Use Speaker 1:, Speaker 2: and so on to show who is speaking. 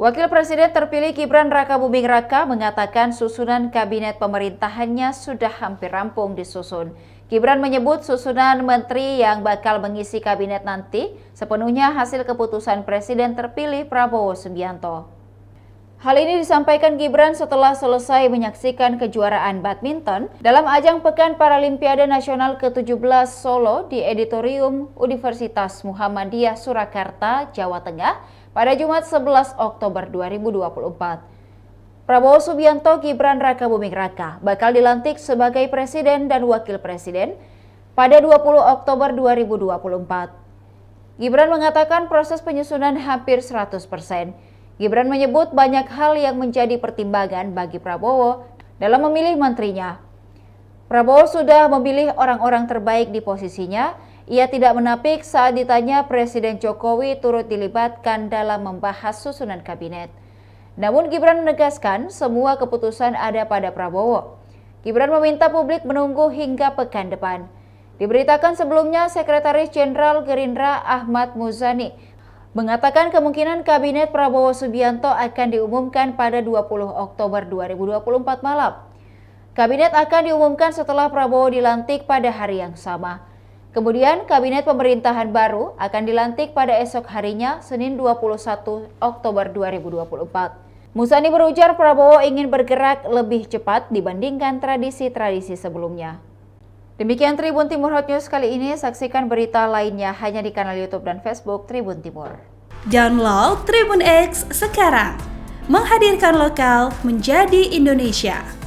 Speaker 1: Wakil Presiden terpilih Gibran Rakabuming Raka mengatakan susunan kabinet pemerintahannya sudah hampir rampung disusun. Gibran menyebut susunan menteri yang bakal mengisi kabinet nanti sepenuhnya hasil keputusan Presiden terpilih Prabowo Subianto. Hal ini disampaikan Gibran setelah selesai menyaksikan kejuaraan badminton dalam ajang Pekan Paralimpiade Nasional ke-17 Solo di Auditorium Universitas Muhammadiyah Surakarta, Jawa Tengah pada Jumat 11 Oktober 2024. Prabowo Subianto Gibran Rakabuming Raka bakal dilantik sebagai Presiden dan Wakil Presiden pada 20 Oktober 2024. Gibran mengatakan proses penyusunan hampir 100%. Gibran menyebut banyak hal yang menjadi pertimbangan bagi Prabowo dalam memilih menterinya. Prabowo sudah memilih orang-orang terbaik di posisinya. Ia tidak menapik saat ditanya Presiden Jokowi turut dilibatkan dalam membahas susunan kabinet. Namun Gibran menegaskan semua keputusan ada pada Prabowo. Gibran meminta publik menunggu hingga pekan depan. Diberitakan sebelumnya Sekretaris Jenderal Gerindra Ahmad Muzani mengatakan kemungkinan kabinet Prabowo Subianto akan diumumkan pada 20 Oktober 2024 malam. Kabinet akan diumumkan setelah Prabowo dilantik pada hari yang sama. Kemudian kabinet pemerintahan baru akan dilantik pada esok harinya, Senin 21 Oktober 2024. Muzani berujar Prabowo ingin bergerak lebih cepat dibandingkan tradisi-tradisi sebelumnya. Demikian Tribun Timur Hot News kali ini, saksikan berita lainnya hanya di kanal YouTube dan Facebook Tribun Timur.
Speaker 2: Download Tribun X sekarang, menghadirkan lokal menjadi Indonesia.